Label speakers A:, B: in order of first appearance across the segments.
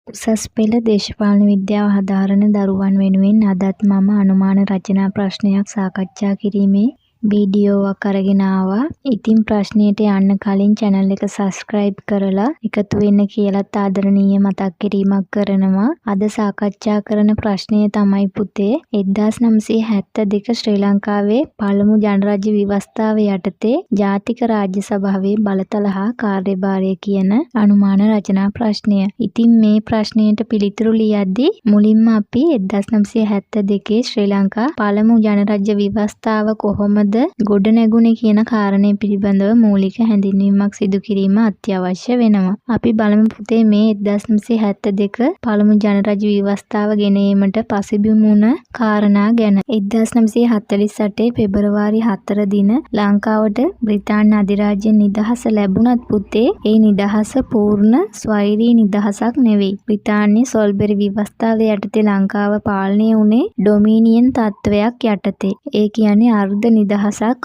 A: උසස් පෙළ දේශපාලන විද්‍යාව හදාරන දරුවන් වෙනුවෙන් අදත් මම අනුමාන රචනා ප්‍රශ්නයක් සාකච්ඡා කිරීමේ වීඩියෝවක් අරගෙන ආවා. ඉතින් ප්‍රශ්නයට යන්න කලින් channel එක subscribe කරලා එකතු වෙන්න කියලාත් ආදරණීය මතක් කිරීමක් කරනවා. අද සාකච්ඡා කරන ප්‍රශ්නය තමයි පුතේ 1972 ශ්‍රී ලංකාවේ පළමු ජනරාජ්‍ය ව්‍යවස්ථාව යටතේ ජාතික රාජ්‍ය සභාවේ බලතල හා කාර්යභාරය කියන අනුමාන රචනා ප්‍රශ්නය. ඉතින් මේ ප්‍රශ්නයට පිළිතුරු ලියද්දී මුලින්ම අපි 1972 ශ්‍රී ලංකා පළමු ජනරාජ්‍ය ව්‍යවස්ථාව කොහොමද ගොඩ නැගුණේ කියන කාරණය පිළිබඳව මූලික හැඳින්වීමක් සිදු කිරීම අත්‍යවශ්‍ය වෙනවා. අපි බලමු පුතේ මේ 1972 පළමු ජනරාජ්‍ය ව්‍යවස්ථාව ගෙන ඒමට පසුබිම් වුණ කාරණා ගැන. 1948 පෙබරවාරි 4 දින ලංකාවට බ්‍රිතාන්‍ය අධිරාජ්‍ය නිදහස ලැබුණත් පුතේ ඒ නිදහස පූර්ණ ස්වෛරී නිදහසක් නෙවෙයි. බ්‍රිතාන්‍ය සොල්බෙරි ව්‍යවස්ථාව යටතේ ලංකාව පාලනය වුණේ ඩොමිනියන් තත්ත්වයක් යටතේ. ඒ කියන්නේ අර්ධ නිදහසක්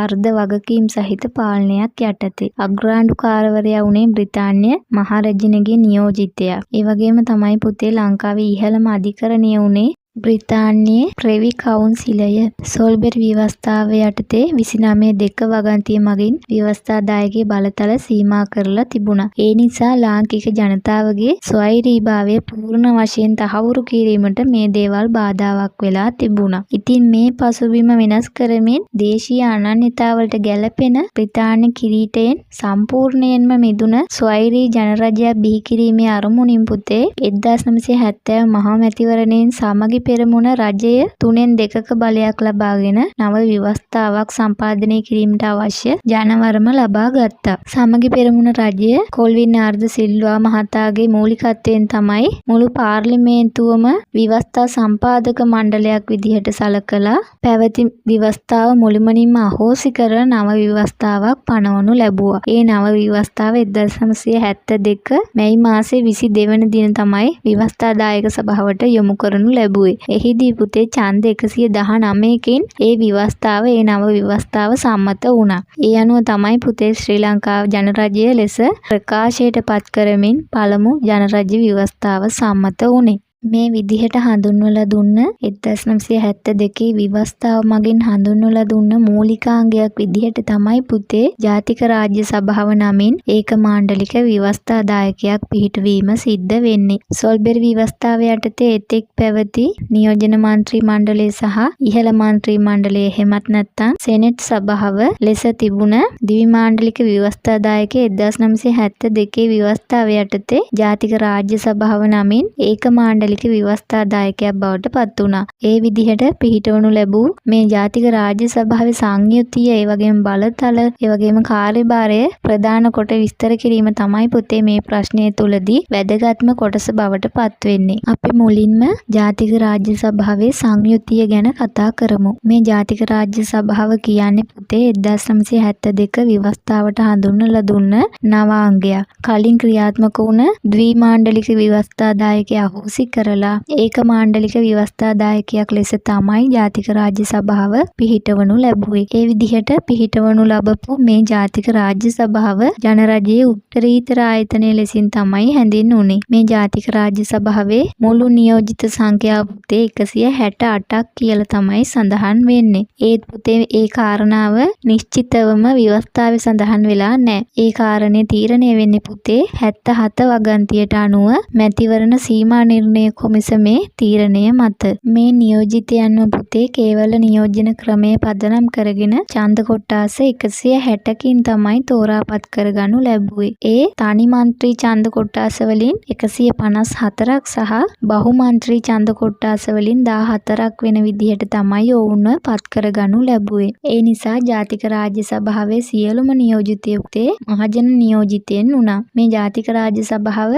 A: අර්ධ වගකීම් සහිත පාලනයක් යටතේ. අග්‍රාණ්ඩුකාරවරයා වුණේ බ්‍රිතාන්‍ය මහරජුණගේ නියෝජිතයා. ඒ වගේම තමයි පුතේ ලංකාවේ ඉහළම අධිකරණය වුණේ බ්‍රිතාන්‍යයේ ප්‍රෙවි කවුන්සිලය. සොල්බෙරි ව්‍යවස්ථාව යටතේ 29 දෙක වගන්තිය මගින් ව්‍යවස්ථාදායකගේ බලතල සීමා කරලා තිබුණා. ඒ නිසා ලාංකික ජනතාවගේ ස්වෛරීභාවය පූර්ණ වශයෙන් තහවුරු කිරීමට මේ දේවල් බාධාවක් වෙලා තිබුණා. ඉතින් මේ පසුබිම වෙනස් කරමින් දේශීය අනන්‍යතාවලට ගැළපෙන බ්‍රිතාන්‍ය කිරීටයෙන් සම්පූර්ණයෙන්ම මිදුණ ස්වෛරී ජනරජයක් බිහි කිරීමේ අරමුණින් පුතේ 1970 මහා මැතිවරණයෙන් සමගි පෙරමුණ රජය 3/2ක බලයක් ලබාගෙන නව ව්‍යවස්ථාවක් සම්පාදනය කිරීමට අවශ්‍ය ජනවරම ලබා ගත්තා. සමගි පෙරමුණ රජය කොල්වින් ආර්ද සිල්වා මහතාගේ මූලිකත්වයෙන් තමයි මුළු පාර්ලිමේන්තුවම ව්‍යවස්ථා සම්පාදක මණ්ඩලයක් විදිහට සලකලා පැවති ව්‍යවස්ථාව මුළුමනින්ම අහෝසි කර නව ව්‍යවස්ථාවක් පනවනු ලැබුවා. ඒ නව ව්‍යවස්ථාව 1972 මැයි මාසේ 22 වන දින තමයි ව්‍යවස්ථාදායක සභාවට යොමු කරනු ලැබුවේ. එහිදී පුතේ ඡන්ද 119කින් ඒ ව්‍යවස්ථාව ඒ නව ව්‍යවස්ථාව සම්මත වුණා. ඒ අනුව තමයි පුතේ ශ්‍රී ලංකාව ජනරාජ්‍ය ලෙස ප්‍රකාශයට පත් කරමින් පළමු ජනරාජ්‍ය ව්‍යවස්ථාව සම්මත වුණේ. මේ විදිහට හඳුන්වලා දුන්න 1972 ව්‍යවස්ථාව මගින් හඳුන්වලා දුන්න මූලිකාංගයක් විදිහට තමයි පුතේ ජාතික රාජ්‍ය සභාව නමින් ඒකමාණ්ඩලික ව්‍යවස්ථාදායකයක් පිහිටවීම සිද්ධ වෙන්නේ. සොල්බෙරි ව්‍යවස්ථාව යටතේ එතෙක් පැවති නියෝජන මන්ත්‍රී මණ්ඩලය සහ ඉහළ මන්ත්‍රී මණ්ඩලය එහෙමත් නැත්නම් සෙනෙට් සභාව ලෙස තිබුණ දිවිමාණ්ඩලික ව්‍යවස්ථාදායක 1972 ව්‍යවස්ථාව යටතේ ජාතික රාජ්‍ය සභාව නමින් ඒකමාණ්ඩලික ව්‍යවස්ථාදායකයක් බවට පත් වුණා. ඒ විදිහට පිහිටවනු ලැබූ මේ ජාතික රාජ්‍ය සභාවේ සංයුතිය ඒ වගේම බලතල ඒ වගේම කාර්යභාරය ප්‍රධාන කොට විස්තර කිරීම තමයි පුතේ මේ ප්‍රශ්නය තුලදී වැදගත්ම කොටස බවට පත් වෙන්නේ. අපි මුලින්ම ජාතික රාජ්‍ය සභාවේ සංයුතිය ගැන කතා කරමු. මේ ජාතික රාජ්‍ය සභාව කියන්නේ පුතේ 1972 ව්‍යවස්ථාවට හඳුන්වලා දුන්න නවාංගයක්. කලින් ක්‍රියාත්මක වුණ ද්විමාණ්ඩලික ව්‍යවස්ථාදායකයා අහෝසි කරලා ඒකමාණ්ඩලික ව්‍යවස්ථාදායකයක් ලෙස තමයි ජාතික රාජ්‍ය සභාව පිහිටවනු ලැබුවේ. ඒ විදිහට පිහිටවනු ලැබපු මේ ජාතික රාජ්‍ය සභාව ජනරජයේ උත්තරීතර ආයතනය ලෙසින් තමයි හැඳින්වුනේ. මේ ජාතික රාජ්‍ය සභාවේ මුළු නියෝජිත සංඛ්‍යාව පුතේ 168ක් කියලා තමයි සඳහන් වෙන්නේ. ඒත් පුතේ ඒ කාරණාව නිශ්චිතවම ව්‍යවස්ථාවේ සඳහන් වෙලා නැහැ. ඒ කාරණේ තීරණය වෙන්නේ පුතේ 77 වගන්තියට අනුව මැතිවරණ සීමා නිර්ණය කොමිසමේ තීරණය මත. මේ නියෝජිතයන්ව පුතේ කේවල නියෝජන ක්‍රමයේ පදනම් කරගෙන ඡන්ද කොට්ටාස 160කින් තමයි තෝරාපත් කරගනු ලැබුවේ. ඒ තනි මන්ත්‍රී ඡන්ද කොට්ටාස වලින් 154ක් සහ බහු මන්ත්‍රී ඡන්ද කොට්ටාස වලින් 14ක් වෙන විදිහට තමයි ඔවුන්ව පත් කරගනු ලැබුවේ. ඒ නිසා ජාතික රාජ්‍ය සභාවේ සියලුම නියෝජිතයෝ මහජන නියෝජිතයන් වුණා. මේ ජාතික රාජ්‍ය සභාව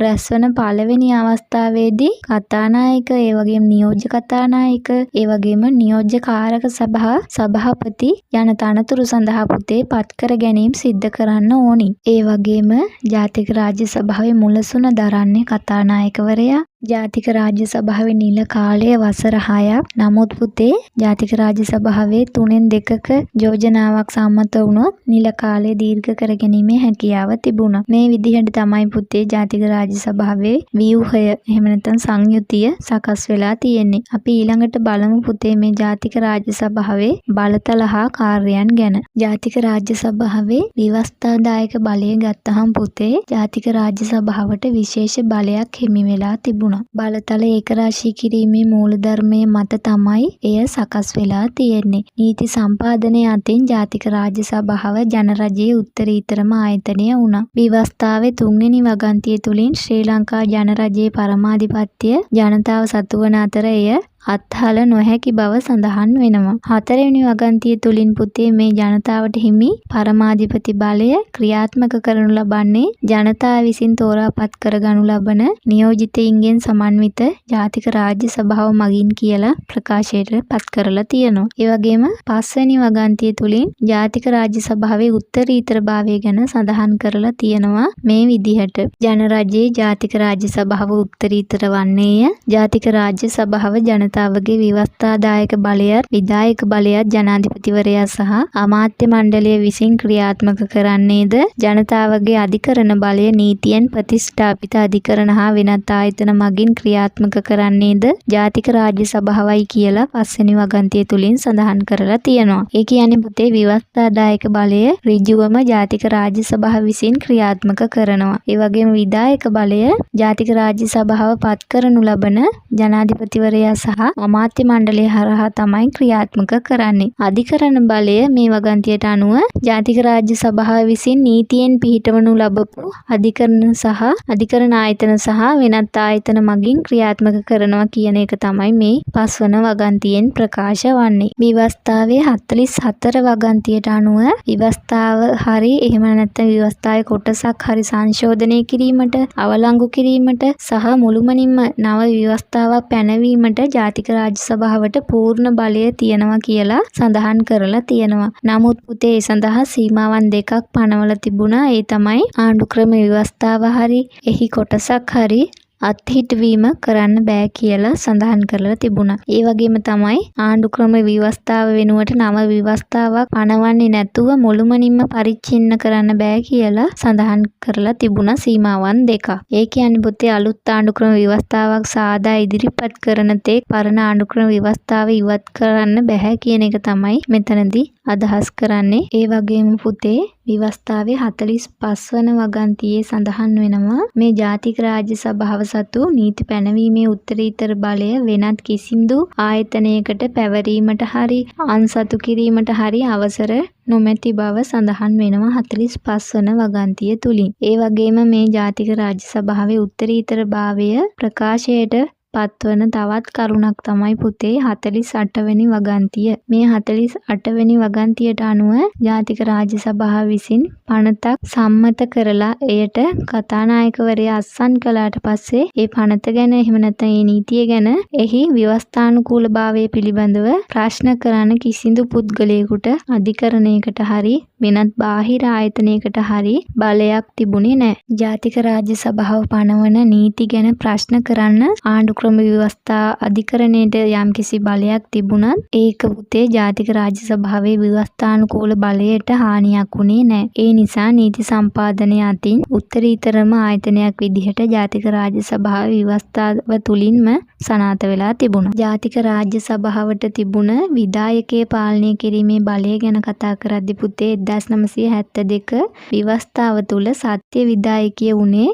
A: රැස්වන පළවෙනි අවස්ථාවේදී කතානායක ඒ වගේම නියෝජ්‍ය කතානායක ඒ වගේම නියෝජ්‍ය කාරක සභා සභාපති යන තනතුරු සඳහා පුතේ පත් කර ගැනීම සිද්ධ කරන්න ඕනි. ඒ වගේම ජාතික රාජ්‍ය සභාවේ මුලසුන දරන්නේ කතානායකවරයා. ජාතික රාජ්‍ය සභාවේ නිල කාලය වසර 6ක්. නමුත් පුතේ ජාතික රාජ්‍ය සභාවේ 3න් 2ක යෝජනාවක් සම්මත වුණොත් නිල කාලය දීර්ඝ කරගැනීමේ හැකියාව තිබුණා. මේ විදිහට තමයි පුතේ ජාතික රාජ්‍ය සභාවේ ව්‍යුහය එහෙම නැත්නම් සංයුතිය සකස් වෙලා තියෙන්නේ. අපි ඊළඟට බලමු පුතේ මේ ජාතික රාජ්‍ය සභාවේ බලතල හා කාර්යයන් ගැන. ජාතික රාජ්‍ය සභාවේ ව්‍යවස්ථාදායක බලය ගත්තහම පුතේ ජාතික රාජ්‍ය සභාවට විශේෂ බලයක් හිමි වෙලා තිබුණා. බලතල ඒකරාශී කිරීමේ මූලධර්මයේ මත තමයි එය සකස් වෙලා තියෙන්නේ. නීති සම්පාදනය අතින් ජාතික රාජ්‍ය සභාව ජනරජයේ උත්තරීතරම ආයතනය වුණා. ව්‍යවස්ථාවේ 3 වෙනි වගන්තිය තුලින් ශ්‍රී ලංකා ජනරජයේ පරමාධිපත්‍ය ජනතාව සතු වන අතර එය අත්හල නොහැකි බව සඳහන් වෙනවා. 4 වෙනි වගන්තිය තුලින් පුතේ මේ ජනතාවට හිමි පරමාධිපති බලය ක්‍රියාත්මක කරනු ලබන්නේ ජනතාව විසින් තෝරාපත් කරගනු ලබන නියෝජිතයින්ගෙන් සමන්විත ජාතික රාජ්‍ය සභාව මගින් කියලා ප්‍රකාශයට පත් කරලා තියෙනවා. ඒ වගේම 5 වෙනි වගන්තිය තුලින් ජාතික රාජ්‍ය සභාවේ උත්තරීතරභාවය ගැන සඳහන් කරලා තියෙනවා මේ විදිහට. ජනරජයේ ජාතික රාජ්‍ය සභාව උත්තරීතර වන්නේය. ජාතික රාජ්‍ය සභාව ජනතාවගේ ව්‍යවස්ථාදායක බලයත් විධායක බලයත් ජනාධිපතිවරයා සහ අමාත්‍ය මණ්ඩලය විසින් ක්‍රියාත්මක කරන්නේද ජනතාවගේ අධිකරණ බලය නීතියෙන් ප්‍රතිස්ථාපිත අධිකරණ හා වෙනත් ආයතන මගින් ක්‍රියාත්මක කරන්නේද ජාතික රාජ්‍ය සභාවයි කියලා 5 වෙනි වගන්තිය තුලින් සඳහන් කරලා තියෙනවා. ඒ කියන්නේ පුතේ ව්‍යවස්ථාදායක බලය ඍජුවම ජාතික රාජ්‍ය සභාව විසින් ක්‍රියාත්මක කරනවා. ඒ වගේම විධායක බලය ජාතික රාජ්‍ය සභාව පත් කරනු ලබන ජනාධිපතිවරයා සහ අමාත්‍ය මණ්ඩලය හරහා තමයි ක්‍රියාත්මක කරන්නේ. අධිකරණ බලය මේ වගන්තියට අනුව ජාතික රාජ්‍ය සභාව විසින් නීතියෙන් පිහිටවනු ලබපු අධිකරණ ආයතන සහ වෙනත් ආයතන මගින් ක්‍රියාත්මක කරනවා කියන එක තමයි මේ 5 වන වගන්තියෙන් ප්‍රකාශ වන්නේ. ව්‍යවස්ථාවේ 44 වගන්තියට අනුව ව්‍යවස්ථාව හරි එහෙම නැත්නම් ව්‍යවස්ථාවේ කොටසක් හරි සංශෝධනය කිරීමට අවලංගු කිරීමට සහ මුළුමනින්ම නව ව්‍යවස්ථාවක් පැනවීමට ජාතික රාජ්‍ය සභාවට පූර්ණ බලය තියෙනවා කියලා සඳහන් කරලා තියෙනවා. නමුත් පුතේ ඒ සඳහා සීමාවන් දෙකක් පනවලා තිබුණා. ඒ තමයි ආණ්ඩුක්‍රම ව්‍යවස්ථාව හරි එහි කොටසක් හරි අත්හිටවීම කරන්න බෑ කියලා සඳහන් කරලා තිබුණා. ඒ වගේම තමයි ආණ්ඩුක්‍රම ව්‍යවස්ථාව වෙනුවට නව ව්‍යවස්ථාවක් පනවන්නේ නැතුව මුළුමනින්ම පරිච්ඡින්න කරන්න බෑ කියලා සඳහන් කරලා තිබුණා සීමාවන් දෙකක්. ඒ කියන්නේ පුතේ අලුත් ආණ්ඩුක්‍රම ව්‍යවස්ථාවක් සාදා ඉදිරිපත් කරන තෙක් පරණ ආණ්ඩුක්‍රම ව්‍යවස්ථාව ඉවත් කරන්න බෑ කියන එක තමයි මෙතනදී අදහස් කරන්නේ. ඒ වගේම පුතේ ව්‍යවස්ථාවේ 45 වන වගන්තියේ සඳහන් වෙනවා මේ ජාතික රාජ්‍ය සභාව සතු නීති පැනවීමේ උත්තරීතර බලය වෙනත් කිසිදු ආයතනයකට පැවරීමට හරි අන්සතු කිරීමට හරි අවසර නොමැති බව සඳහන් වෙනවා 45 වන වගන්තිය තුලින්. ඒ වගේම මේ ජාතික රාජ්‍ය සභාවේ උත්තරීතර භාවය ප්‍රකාශයට පත්වන තවත් කරුණක් තමයි පුතේ 48 වෙනි වගන්තිය. මේ 48 වෙනි වගන්තියට අනුව ජාතික රාජ්‍ය සභාව විසින් පනතක් සම්මත කරලා එයට කතානායකවරයා අත්සන් කළාට පස්සේ ඒ පනත ගැන එහෙම නැත්නම් ඒ නීතිය ගැන එහි ව්‍යවස්ථානුකූලභාවය පිළිබඳව ප්‍රශ්න කරන කිසිදු පුද්ගලයෙකුට අධිකරණයකට හරි වෙනත් බාහිර ආයතනයකට හරි බලයක් තිබුණේ නැහැ. ජාතික රාජ්‍ය සභාව පනවන නීති ගැන ප්‍රශ්න කරන්න ආණ්ඩුක්‍රම ව්‍යවස්ථා අධිකරණයට යම්කිසි බලයක් තිබුණත් ඒක පුතේ ජාතික රාජ්‍ය සභාවේ ව්‍යවස්ථානුකූල බලයට හානියක් වුණේ නැහැ. ඒ නිසා නීති සම්පාදනය අතින් උත්තරීතරම ආයතනයක් විදිහට ජාතික රාජ්‍ය සභාව ව්‍යවස්ථාව තුලින්ම සනාථ වෙලා තිබුණා. ජාතික රාජ්‍ය සභාවට තිබුණ විධායකයේ පාලනය කිරීමේ බලය ගැන කතා කරද්දී පුතේ 1972 ව්‍යවස්ථාව තුල සත්‍ය විධායකය වුණේ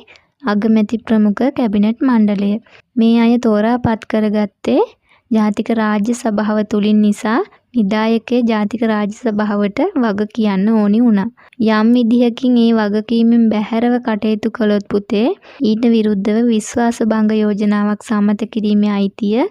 A: අගමැති ප්‍රමුඛ කැබිනට් මණ්ඩලය. මේ අය තෝරාපත් කරගත්තේ ජාතික රාජ්‍ය සභාව තුලින් නිසා විධායකයේ ජාතික රාජ්‍ය සභාවට වග කියන්න ඕනි වුණා. යම් විදිහකින් ඒ වගකීමෙන් බැහැරව කටයුතු කළොත් පුතේ ඊට විරුද්ධව විශ්වාස භංග යෝජනාවක් සම්මත කිරීමේ අයිතිය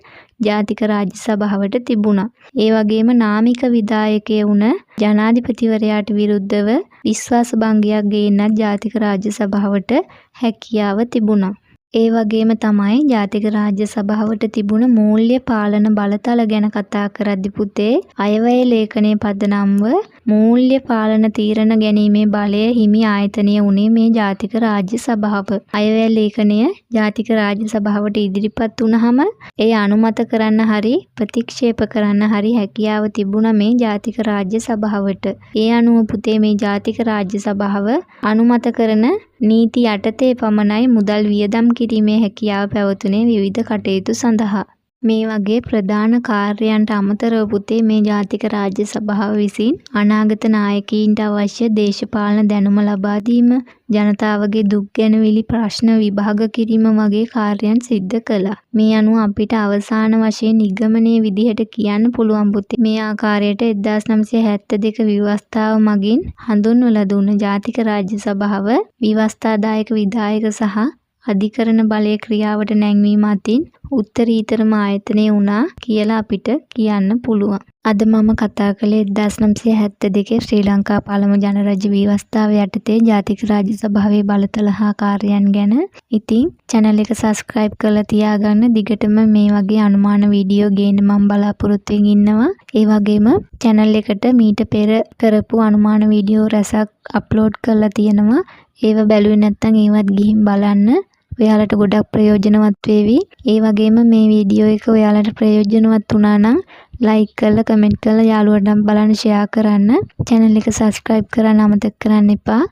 A: ජාතික රාජ්‍ය සභාවට තිබුණා. ඒ වගේම නාමික විධායකයේ වුණ ජනාධිපතිවරයාට විරුද්ධව විශ්වාස භංගයක් ගේන්නත් ජාතික රාජ්‍ය සභාවට හැකියාව තිබුණා. ඒ වගේම තමයි ජාතික රාජ්‍ය සභාවට තිබුණ මූල්‍ය පාලන බලතල ගැන කතා කරද්දි පුතේ අයවැය ලේඛනයේ පදනම්ව මූල්‍ය පාලන තීරණ ගැනීමේ බලය හිමි ආයතනය වුණේ මේ ජාතික රාජ්‍ය සභාව. අයවැය ලේඛනය ජාතික රාජ්‍ය සභාවට ඉදිරිපත් වුණාම ඒ අනුමත කරන්න හරි ප්‍රතික්ෂේප කරන්න හරි හැකියාව තිබුණා මේ ජාතික රාජ්‍ය සභාවට. ඒ අනුව පුතේ මේ ජාතික රාජ්‍ය සභාව අනුමත කරන නීති යටතේ පමණයි මුදල් වියදම් කිරීමේ හැකියාව පැවතුනේ විවිධ කටයුතු සඳහා. මේ වගේ ප්‍රධාන කාර්යයන්ට අමතරව පුතේ මේ ජාතික රාජ්‍ය සභාව විසින් අනාගත නායකයින්ට අවශ්‍ය දේශපාලන දැනුම ලබා දීම, ජනතාවගේ දුක් ගැනවිලි ප්‍රශ්න විභාග කිරීම වගේ කාර්යයන් සිද්ධ කළා. මේ අනුව අපිට අවසාන වශයෙන් නිගමනයේ විදිහට කියන්න පුළුවන් පුතේ මේ ආකාරයට 1972 ව්‍යවස්ථාව මගින් හඳුන්වලා දුන්න ජාතික රාජ්‍ය සභාව ව්‍යවස්ථාදායක විධායක සහ අධිකරණ බලයේ ක්‍රියාවට නැංවීම අතින් උත්තරීතරම ආයතනය වුණා කියලා අපිට කියන්න පුළුවන්. අද මම කතා කළේ 1972 ශ්‍රී ලංකා පළමු ජනරජ ව්‍යවස්ථාව යටතේ ජාතික රාජ්‍ය සභාවේ බලතල හා කාර්යයන් ගැන. ඉතින් channel එක subscribe කරලා තියාගන්න. දිගටම මේ වගේ අනුමාන වීඩියෝ ගේන්න මම බලාපොරොත්තු වෙමින් ඉන්නවා. ඒ වගේම channel එකට මීට පෙර කරපු අනුමාන වීඩියෝ රැසක් අප්ලෝඩ් කරලා තියෙනවා. ඒව බැලුවේ නැත්නම් ඒවත් ගිහින් බලන්න. ඔයාලට ගොඩක් ප්‍රයෝජනවත් වේවි. ඒ වගේම මේ වීඩියෝ එක ඔයාලට ප්‍රයෝජනවත් වුණා නම් ලයික් කරලා කමෙන්ට් කරලා යාළුවන්ට බලන්න ෂෙයා කරන්න. channel එක subscribe කරන්න අමතක කරන්න එපා.